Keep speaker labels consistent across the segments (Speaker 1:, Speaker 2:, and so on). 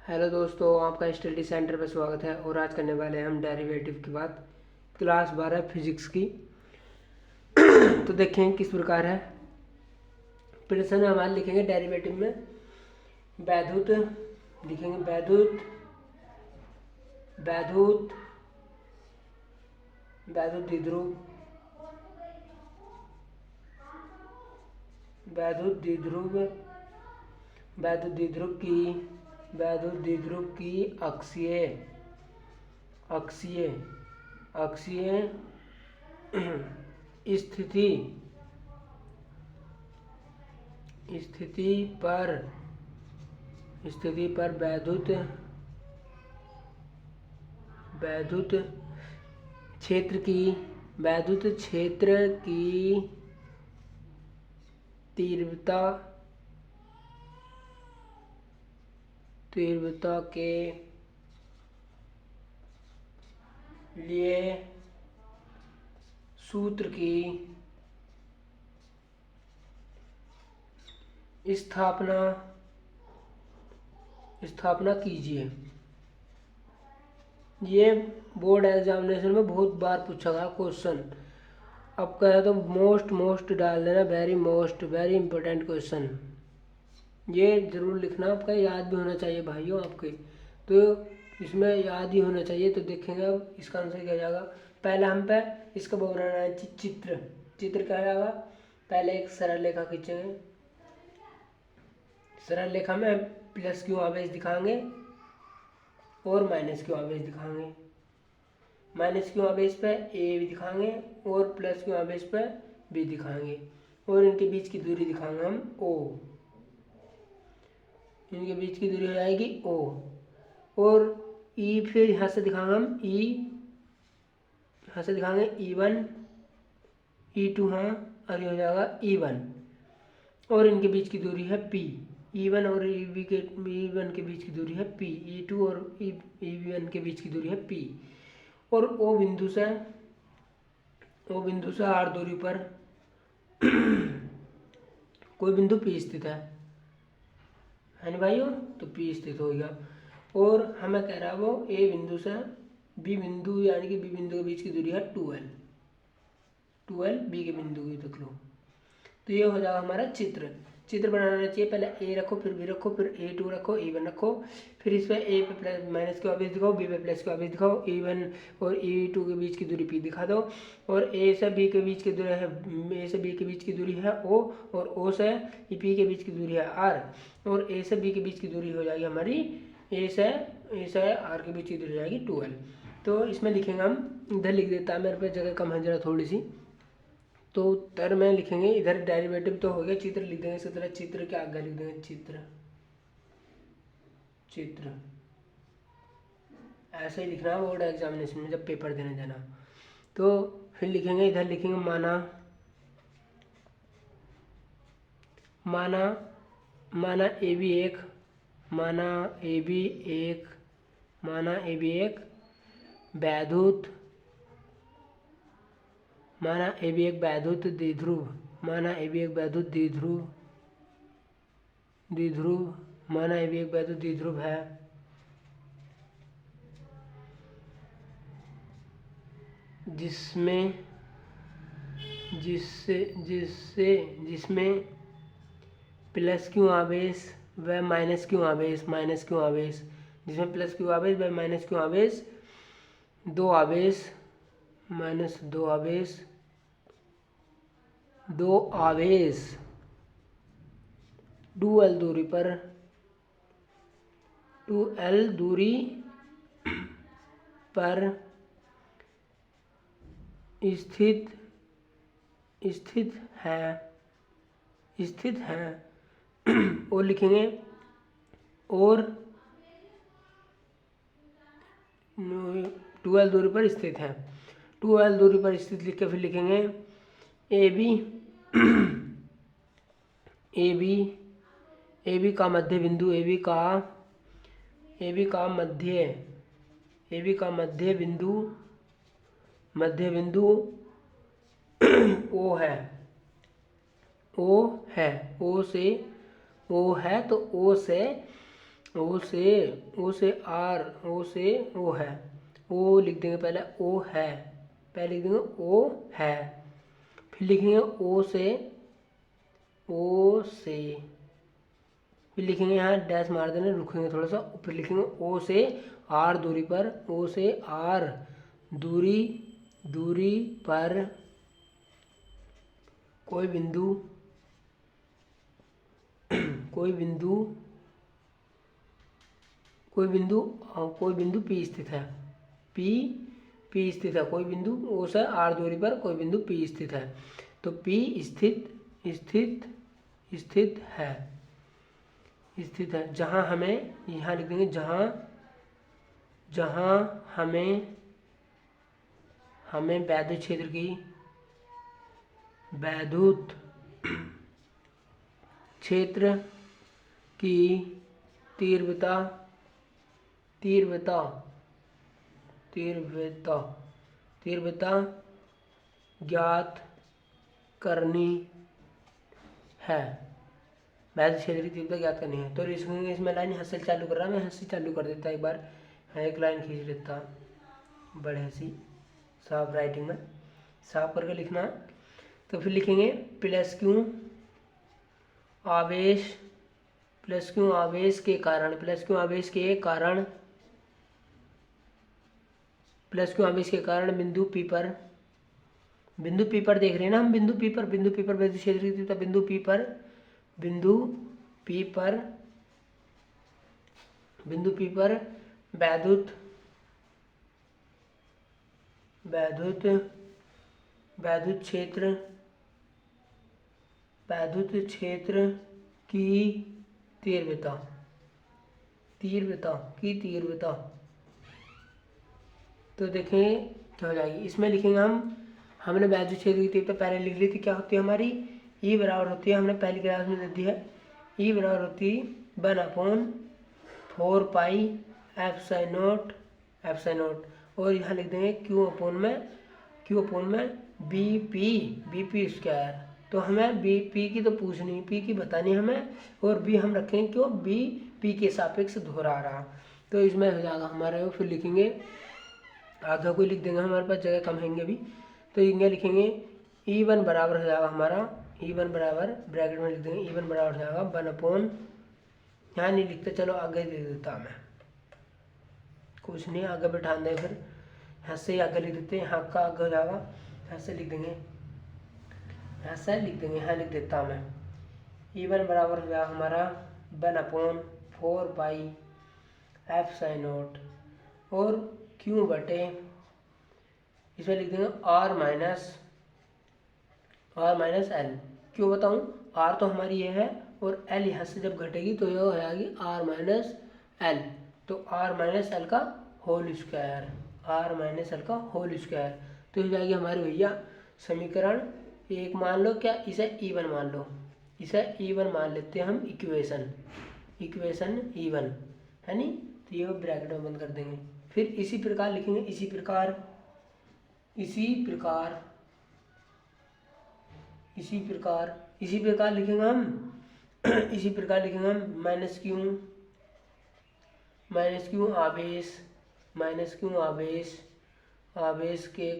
Speaker 1: Hello दोस्तों, आपका study centre पर स्वागत है। और आज करने वाले हैं हम डेरिवेटिव की बात, क्लास 12 फिजिक्स की। तो देखें किस प्रकार है। प्रश्न में हमारे लिखेंगे डेरिवेटिव में वैद्युत, लिखेंगे वैद्युत वैद्युत वैद्युत द्विध्रुव वैद्युत द्विध्रुव वैद्युत द्विध्रुव की अक्षीय अक्षीय अक्षीय स्थिति स्थिति पर वैद्युत क्षेत्र की तीव्रता के लिए सूत्र की स्थापना कीजिए। ये बोर्ड एग्जामिनेशन में बहुत बार पूछा गया क्वेश्चन। अब कहे तो मोस्ट डाल देना, वेरी इंपॉर्टेंट क्वेश्चन। ये जरूर लिखना, आपका याद भी होना चाहिए भाइयों आपके, तो इसमें याद ही होना चाहिए। तो देखेंगे अब इसका आंसर क्या जाएगा। पहले हम पे इसका बनाना है चित्र क्या जाएगा। पहले एक सरल रेखा खींचेंगे। सरल रेखा में प्लस क्यू आवेश दिखाएंगे और माइनस क्यू आवेश दिखाएंगे। माइनस क्यू आवेश पे ए भी दिखाएंगे और प्लस क्यू आवेश पे बी दिखाएंगे। और इनके बीच की दूरी दिखाएंगे हम ओ। इनके बीच की दूरी हो जाएगी ओ। और ई फिर यहाँ से दिखाएंगे हम ई, यहाँ से दिखाएंगे E1 E2, हाँ, और ये हो जाएगा E1। और इनके बीच की दूरी है P। E1 और E1 के बीच की दूरी है P। E2 और E1 के बीच की दूरी है P। और O बिंदु से R दूरी पर कोई बिंदु P स्थित है ना भाइयों, तो P स्थित हो गया। और हमें कह रहा है वो A बिंदु से B बिंदु, यानी कि B बिंदु के बीच की दूरी है 12 B के बिंदु की तक लो। तो ये हो जाएगा हमारा चित्र बनाना चाहिए। पहले ए रखो, फिर बी रखो, फिर E2 रखो, E1 रखो, फिर इस पर ए पे प्लस माइनस के आवेश दिखाओ, बी पे प्लस के आवेश दिखाओ, E1 और E2 के बीच की दूरी P दिखा दो। और ए से बी के बीच की दूरी है O, और O से P के बीच की दूरी है R, और ए से बी के बीच की दूरी हो जाएगी हमारी ए से R के बीच की दूरी हो जाएगी 12। तो इसमें लिखेंगे हम, इधर लिख देता है, मेरे पे जगह कम है जरा थोड़ी सी, तो उत्तर में लिखेंगे। इधर डेरिवेटिव तो हो गया, चित्र लिख देंगे इसी तरह। चित्र के आगे लिख देंगे चित्र ऐसे ही लिखना है बोर्ड एग्जामिनेशन में जब पेपर देने जाना। तो फिर लिखेंगे, इधर लिखेंगे माना ए बी एक वैद्युत द्विध्रुव है, जिसमें प्लस क्यू आवेश व माइनस क्यू आवेश, जिसमें प्लस क्यू आवेश व माइनस क्यू आवेश दो आवेश डुअल दूरी पर स्थित है। और लिखेंगे और 12 दूरी पर स्थित है। 12 दूरी पर स्थित लिख के फिर लिखेंगे ए बी का मध्य बिंदु, मध्य बिंदु ओ है। तो O से ओ से आर, ओ से ओ है, ओ लिख देंगे पहले, ओ है, पहले लिख देंगे ओ है, फिर लिखेंगे ओ से, फिर लिखेंगे यहाँ डैश मार देना, रुकेंगे थोड़ा सा, फिर लिखेंगे ओ से आर दूरी पर, ओ से आर दूरी पर कोई बिंदु कोई बिंदु P स्थित है, P स्थित है, कोई बिंदु ओ से आर दूरी पर कोई बिंदु P स्थित है। तो P स्थित है जहाँ हमें, यहाँ लिख देंगे जहाँ हमें वैद्युत क्षेत्र की तीव्रता ज्ञात करनी है, वैद्युत क्षेत्र की तीव्रता ज्ञात करनी है। तो इसमें लाइन हंस से चालू कर रहा है, मैं हंस से चालू कर देता एक बार, एक लाइन खींच लेता बड़े सी साफ राइटिंग में, साफ करके लिखना। तो फिर लिखेंगे प्लस क्यू आवेश के कारण बिंदु P पर देख रहे हैं ना हम, बिंदु P पर वैद्युत क्षेत्र की तीव्रता बिंदु P पर वैद्युत क्षेत्र की तीव्रता तो देखें क्या हो जाएगी, इसमें लिखेंगे हमने वैद्युत क्षेत्र की तीव्रता पहले लिख ली थी, क्या होती है हमारी, E बराबर होती है, हमने पहली क्लास में दे दी है, E बराबर होती 1/4 पाई एप्सिलॉन नॉट, और यहाँ लिख देंगे Q अपोन में BP स्क्वायर। तो हमें BP की तो पूछनी, P की बतानी हमें, और B हम रखेंगे क्यों, B P के सापेक्ष दोहरा रहा, तो इसमें हो जाएगा हमारा। फिर लिखेंगे आधा कोई लिख देंगे, हमारे पास जगह कम हैंगे अभी, तो इनके लिखेंगे E1 बराबर हो जाएगा हमारा, E1 बराबर ब्रैकेट में लिख देंगे, E1 बराबर हो जाएगा 1/, यहाँ नहीं लिखते, चलो आगे दे देता मैं, कुछ नहीं आगे बैठा दें, फिर यहाँ से आगे लिख देते हैं, यहाँ का आगे हो जाएगा, यहाँ से लिख देंगे, यहाँ लिख देता मैं, E1 बराबर हो जाएगा हमारा 1/4 पाई एप्सिलॉन नॉट, और Q बटे इसमें लिख देंगे R माइनस एल। क्यों बताऊँ, R तो हमारी ये है, और L यहाँ से जब घटेगी तो ये हो जाएगी R माइनस एल, तो R माइनस एल का होल स्क्वायर, तो हो जाएगी हमारी भैया समीकरण 1। मान लो क्या, इसे E1 मान लो, मान लेते हैं हम, इक्वेशन E1 है नी, तो ये ब्रैकेट में बंद कर देंगे। फिर इसी प्रकार लिखेंगे, इसी प्रकार लिखेंगे हम माइनस क्यू आवेश के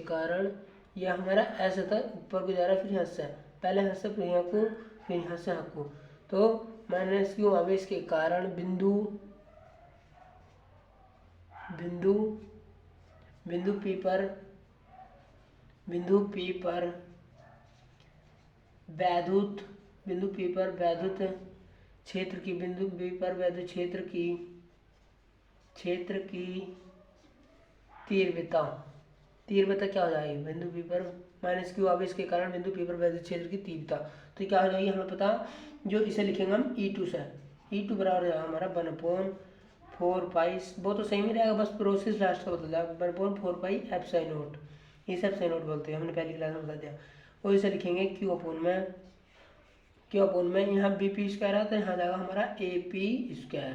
Speaker 1: कारण यह हमारा ऐसा था, ऊपर को जा रहा है, फिर यहाँ से, पहले यहाँ से, फिर यहाँ को, फिर यहाँ से यहाँ को, तो माइनस क्यू आवेश के कारण बिंदु P पर वैद्युत क्षेत्र की तीव्रता क्या हो जाएगी, बिंदु P पर माइनस क्यू आवेश के कारण बिंदु P पर वैद्युत क्षेत्र की तीव्रता, तो क्या हो जाएगी हमें पता, जो इसे लिखेंगे हम E2 से, E2 बराबर हो जाएगा हमारा 1/4 पाई, वो तो सही में रहेगा, बस प्रोसेस लास्ट का बदल जाएगा, 1/4 पाई एप्सिलॉन नॉट, इसे एप्सिलॉन नॉट बोलते हैं, हमने पहली क्लास में बता दिया। और इसे लिखेंगे Q अपोन में यहाँ BP स्क्वायर आता है, यहाँ जाएगा हमारा AP स्क्वायर,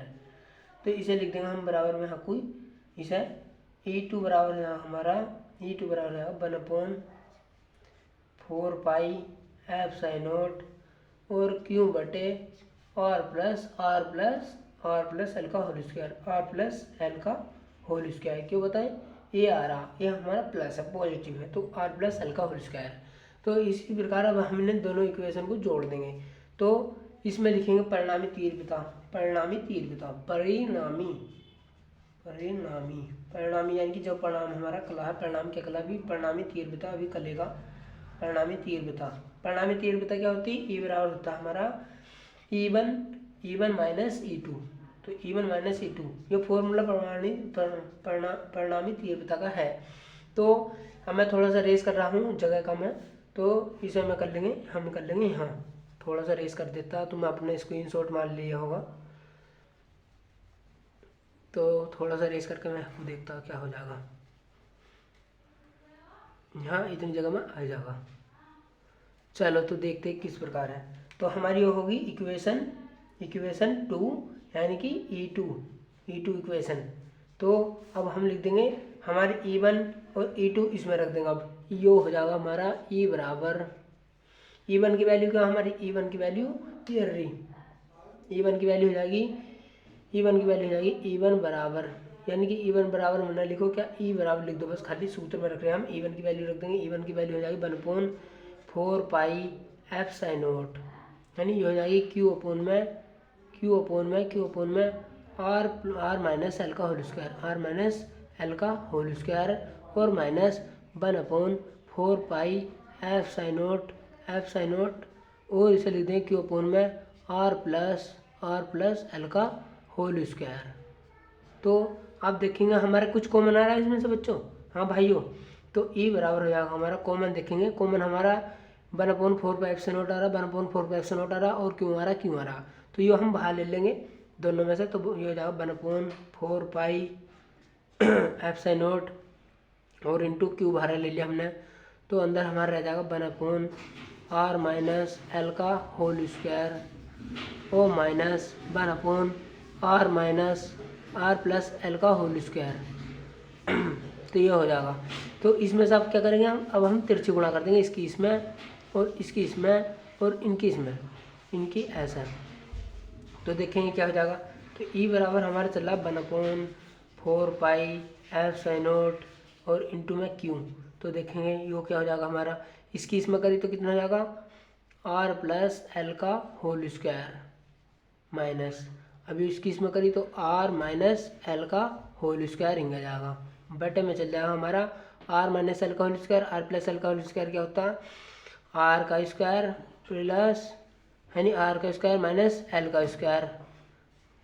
Speaker 1: तो इसे लिख देंगे हम बराबर में, हाँ कोई इसे E2 बराबर है हमारा 1/4 पाई एप्सिलॉन नॉट और क्यू बटे आर प्लस एल का whole square, R plus L का होल स्क्वायर। क्यों बताएं, ये आ रहा, ये हमारा प्लस है, पॉजिटिव है, तो आर प्लस एल का होल स्क्वायर। तो इसी प्रकार अब हमने दोनों इक्वेशन को जोड़ देंगे। तो इसमें लिखेंगे परिणामी तीव्रता, परिणामी यानी कि जो परिणाम हमारा कला है, परिणाम क्या कला भी, परिणामी तीव्रता अभी कलेगा। परिणामी तीव्रता क्या होती है, ई बराबर होता है हमारा E1 माइनस E2। तो E1 माइनस E2 ये फॉर्मूला परिणामी तीव्रता का है। तो अब मैं थोड़ा सा रेस कर रहा हूँ, जगह कम है, तो इसे हम कर लेंगे यहाँ। थोड़ा सा रेस कर देता तो मैं अपने स्क्रीनशॉट मार लिया होगा। तो थोड़ा सा रेस करके मैं देखता क्या हो जाएगा। यहाँ इतनी जगह में आ जाएगा। चलो तो देखते किस प्रकार है। तो हमारी वो होगी इक्वेशन 2 यानी कि E2 इक्वेशन। तो अब हम लिख देंगे हमारे E1 और E2 इसमें रख देंगे। अब यो हो जाएगा हमारा E बराबर, E1 की वैल्यू क्या, हमारी E1 की वैल्यू E1 की वैल्यू हो जाएगी E1 बराबर, यानी कि E1 बराबर मना लिखो क्या, E बराबर लिख दो, बस खाली सूत्र में रख रहे हैं हम। E1 की वैल्यू रख देंगे, E1 की वैल्यू हो जाएगी 1/4 पाई एफ साइन नॉट, यानी ये हो जाएगी Q अपोन में आर माइनस एल का होल स्क्वायर, और minus 1/4 pi epsilon not, और इसे लिख देंगे Q अपोन में आर प्लस एल का होल स्क्वायर। तो आप देखेंगे हमारा कुछ कॉमन आ रहा है इसमें से बच्चों, हाँ भाइयों। तो ई बराबर हो जाएगा हमारा, कॉमन देखेंगे, कॉमन हमारा 1/4 पाई एप्सिलॉन नॉट आ रहा, 1/4 पाई एप्सिलॉन नॉट आ रहा, और क्यों आ रहा। तो ये हम बाहर ले लेंगे दोनों में से, तो ये हो जाएगा 1/4 पाई एप्सिलॉन नॉट और इंटू क्यू बाहर ले लिया हमने। तो अंदर हमारा रह जाएगा 1/r माइनस एल का होल स्क्वायर और minus 1/r minus R plus L का होल स्क्वायर। तो ये हो जाएगा। तो इसमें से आप क्या करेंगे, हम तिरछी गुणा कर देंगे, इसकी इसमें और इसकी इसमें और इनकी इसमें, इनकी ऐसा। तो देखेंगे क्या हो जाएगा। तो ई बराबर हमारा चल रहा 1/4 पाई एफ साइन नॉट और इंटू में क्यू। तो देखेंगे यो क्या हो जाएगा हमारा, इसकी इसमें करी तो कितना हो जाएगा, आर प्लस एल का होल स्क्वायर माइनस, अभी इसकी इसमें करी तो आर माइनस एल का होल स्क्वायर हिंगा जाएगा, बटे में चल जाएगा हमारा आर माइनस एल का whole square. R plus L का होल स्क्वायर क्या होता है, आर का स्क्वायर प्लस यानी आर का स्क्वायर माइनस एल का स्क्वायर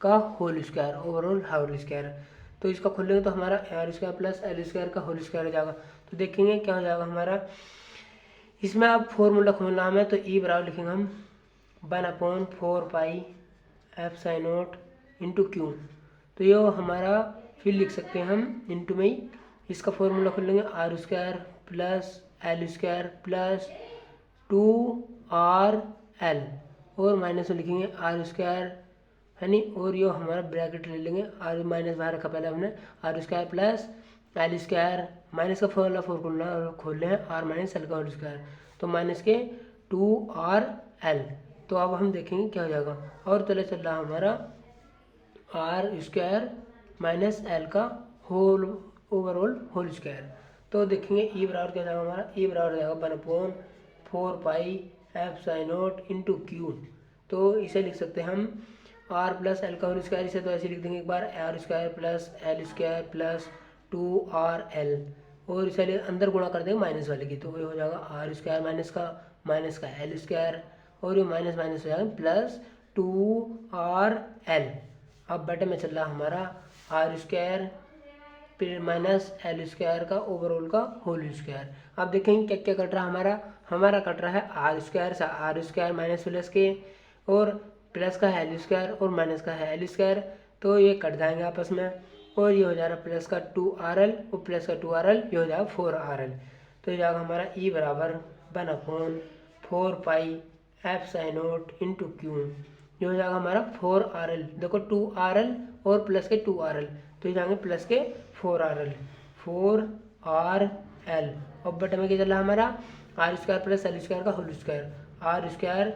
Speaker 1: का whole square, overall whole square. तो इसका खोलेंगे तो हमारा R square plus L square का होल स्क्वायर हो जाएगा। तो देखेंगे क्या हो जाएगा हमारा, इसमें आप फॉर्मूला खोलना हमें, तो ई बराबर लिखेंगे हम 1/4 pi epsilon naught into Q. तो ये हमारा फिर लिख सकते हैं हम इंटू में ही, इसका फॉर्मूला खोल लेंगे R square plus L square plus 2RL और माइनस में लिखेंगे आर स्क्वायर यानी, और ये हमारा ब्रैकेट ले लेंगे, आर माइनस बाहर रखा पहले हमने, R square plus L square, minus का फॉर्मूला खोल लें आर माइनस एल का होल स्क्वायर, तो माइनस के 2RL। तो अब हम देखेंगे क्या हो जाएगा, और चल रहा हमारा आर स्क्वायर माइनस एल का होल ओवरऑल होल स्क्वायर। तो देखेंगे ई बराबर क्या हो जाएगा हमारा, ई बराबर हो जाएगा 1/4 pi epsilon naught into Q. तो इसे लिख सकते हैं हम आर प्लस एल का होल स्क्वायर, इसे तो ऐसे लिख देंगे एक बार R square plus L square plus 2RL, और इसे अंदर गुणा कर देंगे माइनस वाले की, तो ये हो जाएगा आर स्क्वायर माइनस का एल स्क्वायर, और ये माइनस माइनस हो जाएगा प्लस 2RL। अब बटे में चल रहा हमारा आर स्क्वायर फिर माइनस एल स्क्वायर का ओवरऑल का होल स्क्वायर। अब देखेंगे क्या क्या कट रहा है हमारा कट रहा है आर स्क्वायर से आर स्क्वायर माइनस प्लस के, और प्लस का है एल स्क्वायर और माइनस का है एल स्क्वायर, तो ये कट जाएंगे आपस में, और ये हो जा रहा है प्लस का 2RL और प्लस का 2RL, ये हो जाएगा 4RL। तो ये जाएगा हमारा ई बराबर 1/4 pi epsilon naught into Q, ये हो जाएगा हमारा 4RL। देखो 2RL और प्लस के 2RL, तो ये जाएंगे प्लस के 4RL और बटे में क्या चल रहा है हमारा R square plus L square का whole square, R square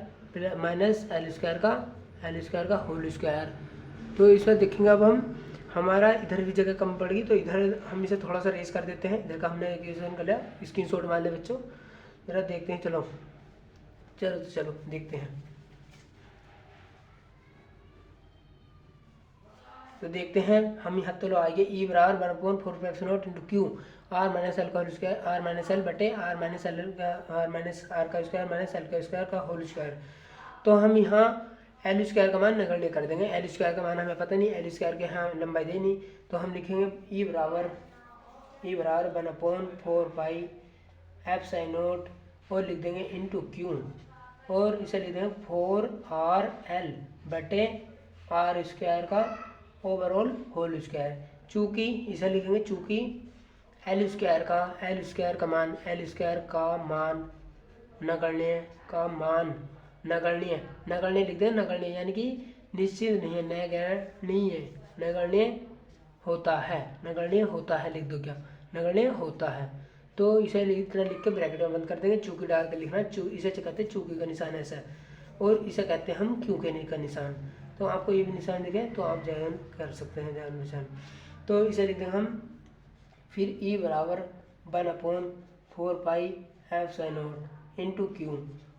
Speaker 1: minus L square का होल स्क्वायर। तो इसमें देखेंगे अब हम हमारा इधर भी जगह कम पड़ेगी, तो इधर हम इसे थोड़ा सा रेस कर देते हैं। इधर का हमने इक्वेशन कर लिया, स्क्रीनशॉट मान ले बच्चों, जरा देखते हैं। चलो देखते हैं। तो देखते हैं हम यहाँ तो लो आएंगे ई बराबर 1/4 into Q R minus L का whole square, R minus L बटे आर माइनस एल का आर माइनस आर का स्क्वायर माइनस एल का स्क्वायर का होल स्क्वायर। तो हम यहाँ एल स्क्वायर का मान नगण्य कर देंगे। एल स्क्वायर का मान हमें पता नहीं, एल स्क्वायर के यहाँ लंबाई दे नहीं, तो हम लिखेंगे ई बराबर 1/4 पाई एफ साइन नोट और लिख देंगे इंटू क्यू और इसे लिख देंगे 4r l बटे आर स्क्वायर का ओवरऑल होल स्क्वायर। चूँकि इसे लिखेंगे चूँकि एल स्क्वायर का मान नगण्य लिख दें। नगण्य यानी कि निश्चित नहीं है, नगण्य होता है लिख दो, क्या नगण्य होता है। तो इसे इतना लिख के ब्रैकेट में बंद कर देंगे। चूँकि डाल के लिखना, इसे कहते हैं चूँकि का निशान ऐसा, और इसे कहते हैं हम क्यों के का निशान। तो आपको ये भी निशान दिखे तो आप जान कर सकते हैं जान निशान। तो इसे लिख देंगे हम फिर ई बराबर 1/4 pi epsilon naught into Q.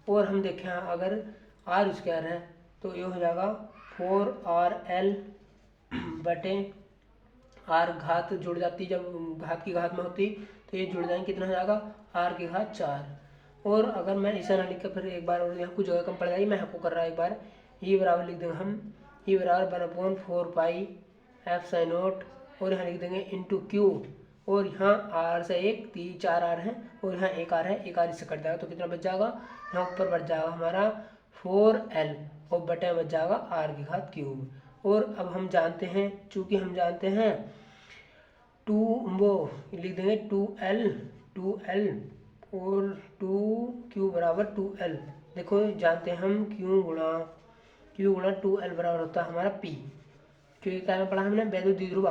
Speaker 1: और हम देखें अगर आर स्क्वायर है तो ये हो जाएगा 4rl बटे आर घात जुड़ जाती, जब घात की घात में होती तो ये जुड़ जाएंगे, कितना हो जाएगा r की घात 4। और अगर मैं इसे ना लिख कर फिर एक बार और यहाँ कुछ जगह कम पड़ जाएगी, मैं आपको कर रहा है एक बार। ये बराबर लिख देंगे हम ई बराबर 1/4 पाई एफ साइन नोट और यहाँ लिख देंगे इंटू क्यू। और यहाँ आर से 4 आर है और यहाँ 1 आर है, 1 आर इससे कट जाएगा तो कितना बच जाएगा, यहाँ ऊपर बच जाएगा हमारा 4l और बटे बच जाएगा आर की घात क्यूब। और अब हम जानते हैं, चूँकि हम जानते हैं लिख देंगे 2l और 2q बराबर 2l। देखो जानते हैं हम q गुणा 2l बराबर होता है हमारा p। क्योंकि क्या में पढ़ा हमने वैद्युत द्विध्रुव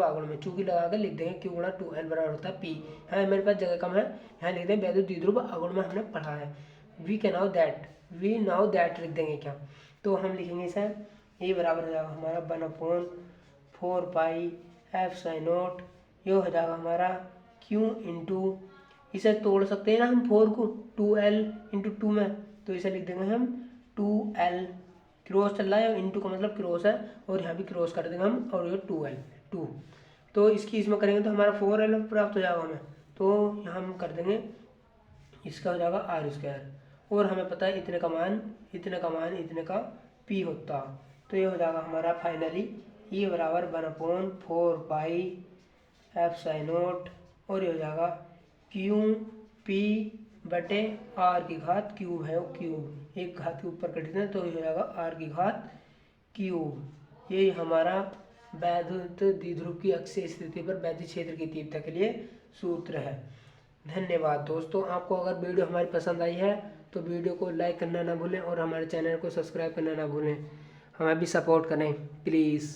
Speaker 1: आघूर्ण में चूँकि लगा कर लिख देंगे q गुणा 2l बराबर होता है p। हाँ मेरे पास जगह कम है, यहाँ लिख देंगे वैद्युत द्विध्रुव आघूर्ण में हमने पढ़ा है। वी नाउ दैट लिख देंगे क्या, तो हम लिखेंगे इसे ये बराबर हो जाएगा हमारा 1/4 पाई एफ साइन नोट, ये हो जाएगा हमारा q इंटू, इसे तोड़ सकते हैं ना हम 4 को 2l इंटू 2 में, तो इसे लिख देंगे हम 2l, क्रॉस चल रहा है, इंटू का मतलब क्रॉस है और यहाँ भी क्रॉस कर देंगे हम, और ये 2 तो इसकी इसमें करेंगे तो हमारा 4l प्राप्त हो जाएगा हमें। तो यहाँ हम कर देंगे, इसका हो जाएगा आर स्क्वायर और हमें पता है इतने का p होता। तो ये हो जाएगा हमारा फाइनली ये बराबर 1/4 पाई एफ साइन नोट और ये हो जाएगा क्यू पी बटे आर की घात क्यूब है, क्यूब एक घात के ऊपर कट दें तो ये हो जाएगा आर की घात क्यूब। ये हमारा वैद्युत द्विध्रुव की अक्षीय स्थिति पर वैद्युत क्षेत्र की तीव्रता के लिए सूत्र है। धन्यवाद दोस्तों। आपको अगर वीडियो हमारी पसंद आई है तो वीडियो को लाइक करना ना भूलें और हमारे चैनल को सब्सक्राइब करना ना भूलें। हमें भी सपोर्ट करें प्लीज़।